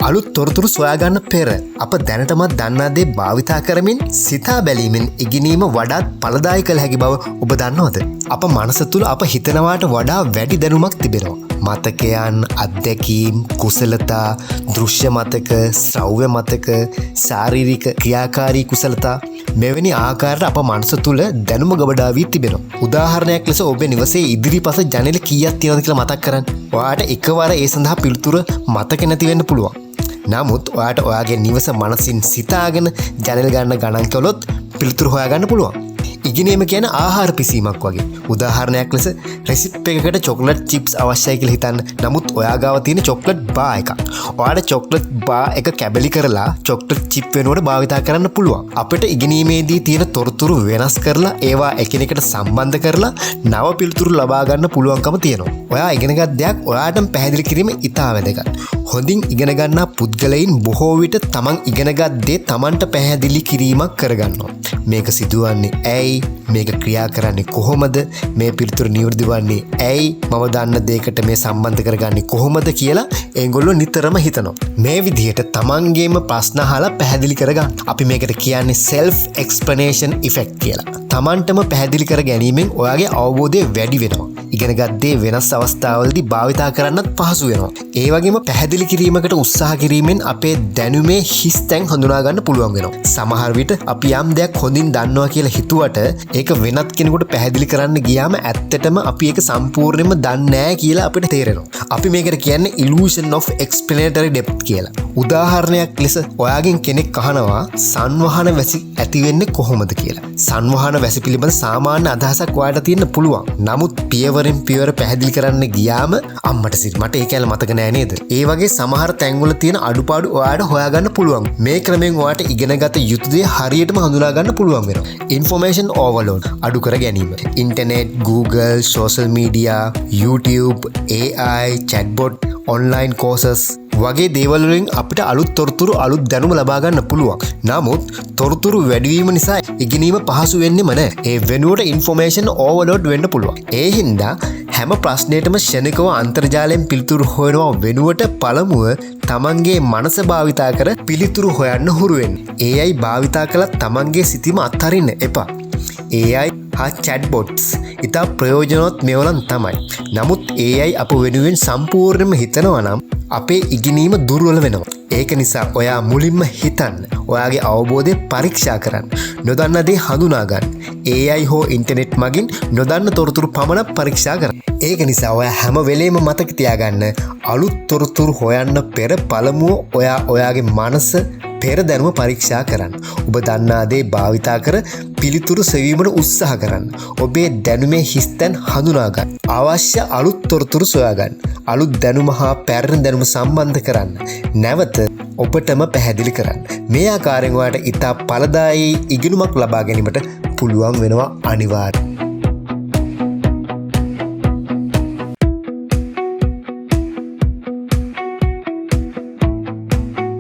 අලුත් තොරතුරු සොයාගන්න පෙර අප දැනටමත් දන්නා දේ භාවිතා කරමින් සිතා බැලීමෙන් ඉගෙනීම වඩාත් ඵලදායී කළ හැකි බව ඔබ දන්නවද? අප මනස තුළ අප හිතනවාට වඩා වැඩි දැනුමක් තිබෙනවා. මතකයන්, අත්දැකීම්, කුසලතා, දෘශ්‍ය මතක, ශ්‍රව්‍ය මතක, ශාරීරික ක්‍රියාකාරී කුසලතා මෙවැනි ආකාරයට අප මනස තුළ දැනුම ගබඩා වී තිබෙනවා. උදාහරණයක් ලෙස ඔබේ නිවසේ ඉදිරිපස ජනෙල කීයක් තියෙනවද කියලා මතක් කරන්න. ඔයාට එකවර ඒ සඳහා පිළිතුර මතක නැති වෙන්න පුළුවන්. නමුත් ඔයාට ඔයාගේ නිවස මනසින් සිතාගෙන ජනෙල් ගන්න ගණන් කළොත් පිළිතුරු හොයාගන්න පුළුවන්. ඉගෙනීම කියන ආහාර පිසීමක් වගේ. උදාහරණයක් ලෙස රෙසිප් එකකට චොක්ලට් චිප්ස් අවශ්‍යයි කියලා හිතන්න. නමුත් ඔයා ගාව තියෙන චොක්ලට් බා එකක්. ඔයාට චොක්ලට් බා එක කැබලි කරලා චොක්ලට් චිප් වෙනුවට භාවිතා කරන්න පුළුවන්. අපිට ඉගෙනීමේදී තියෙන තොරතුරු වෙනස් කරලා ඒවා එකිනෙකට සම්බන්ධ කරලා නව පිළිතුරු ලබා ගන්න පුළුවන්කම තියෙනවා. ඔයා ඉගෙනගත් දෙයක් ඔයාටම පැහැදිලි කිරීම ඉතා වැදගත්. හොඳින් ඉගෙන ගන්නා පුද්ගලයන් බොහෝ විට තමන් ඉගෙනගත් දේ තමන්ට පැහැදිලි කිරීමක් කරගන්නවා. මේක සිදුවන්නේ ඇයි? මේක ක්‍රියා කරන්නේ කොහොමද? මේ පිළිතුරු නිවැරදි වන්නේ ඇයි? මම දන්න දෙයකට මේ සම්බන්ධ කරගන්නේ කොහොමද කියලා ඒගොල්ලෝ නිතරම හිතනවා. මේ විදිහට තමන්ගේම ප්‍රශ්න අහලා පැහැදිලි කරගන්න. අපි මේකට කියන්නේ self explanation effect කියලා. තමන්ටම පැහැදිලි කර ගැනීමෙන් ඔයාගේ අවබෝධය වැඩි වෙනවා. ඉගෙනගත් දේ වෙනස් අවස්ථාවලදී භාවිතා කරන්නත් පහසු වෙනවා. ඒ වගේම පැහැදිලි කිරීමකට උත්සාහ කිරීමෙන් අපේ දැනුමේ හිස් තැන් හඳුනා ගන්න පුළුවන් වෙනවා. සමහර විට අපි යම් දෙයක් හොඳින් දන්නවා කියලා හිතුවට ඒක වෙනත් කෙනෙකුට පැහැදිලි කරන්න ගියාම ඇත්තටම අපි ඒක සම්පූර්ණයෙන්ම දන්නේ නැහැ කියලා අපිට තේරෙනවා. අපි මේකට කියන්නේ illusion of explanatory depth කියලා. උදාහරණයක් ලෙස ඔයාගෙන් කෙනෙක් අහනවා සංවහන වැසි ඇති වෙන්නේ කොහොමද කියලා. සංවහන වැසි පිළිබඳ සාමාන්‍ය අදහසක් ඔයාලට තියෙන්න පුළුවන්. නමුත් පියවරෙන් පියවර පැහැදිලි කරන්න ගියාම අම්මට සිරි මට ඒක ඇල මතක නෑ නේද? ඒ වගේ සමහර තැන්වල තියෙන අඩුපාඩු ඔයාලට හොයාගන්න පුළුවන්. මේ ක්‍රමෙන් ඔයාලට ඉගෙනගත යුතු දේ හරියටම හඳුනා ගන්න පුළුවන් වෙනවා. information overload අඩු කර ගැනීම. internet, Google, social media, YouTube, AI, chatbot, online courses වගේ දේවල් වලින් අපිට අලුත් තොරතුරු අලුත් දැනුම ලබා ගන්න පුළුවන්. නමුත් තොරතුරු වැඩි වීම නිසා ඉගෙනීම පහසු වෙන්නේම නැහැ. ඒ වෙනුවට information overload වෙන්න පුළුවන්. ඒ හින්දා හැම ප්‍රශ්නයකටම ක්ෂණිකව අන්තර්ජාලයෙන් පිළිතුරු හොයනවා වෙනුවට පළමුව තමන්ගේ මනස භාවිතා කර පිළිතුරු හොයන්න හුරු වෙන්න. AI භාවිතා කළා තමන්ගේ සිතීම අත්හරින්න එපා. AI හා chatbots ඉතා ප්‍රයෝජනවත් මේවලන් තමයි. නමුත් AI අප වෙනුවෙන් සම්පූර්ණයෙන්ම හිතනවා නම් අපේ ඉගෙනීම දුර්වල වෙනවා. ඒක නිසා ඔයා මුලින්ම හිතන්න. ඔයාගේ අවබෝධය පරීක්ෂා කරන්න. නොදන්න දේ හඳුනා ගන්න. AI හෝ ඉන්ටර්නෙට් මගින් නොදන්න තොරතුරු පමණක් පරීක්ෂා කරන්න. ඒක නිසා ඔයා හැම වෙලේම මතක තියාගන්න අලුත් තොරතුරු හොයන්න පෙර පළමුව ඔයාගේ මනස පෙර දැනුම පරීක්ෂා කරන්න. ඔබ දන්නා දේ භාවිතා කර පිළිතුරු සෙවීමට උත්සාහ කරන්න. ඔබේ දැනුමේ හිස්තැන් හඳුනා ගන්න. අවශ්‍ය අලුත් තොරතුරු සොයා ගන්න. අලුත් දැනුම හා පැරණි දැනුම සම්බන්ධ කරන්න. නැවත ඔබටම පැහැදිලි කරන්න. මේ ආකාරයෙන් ඔයාලට ඉතා ඵලදායී ඉගෙනුමක් ලබා ගැනීමට පුළුවන් වෙනවා අනිවාර්යයෙන්.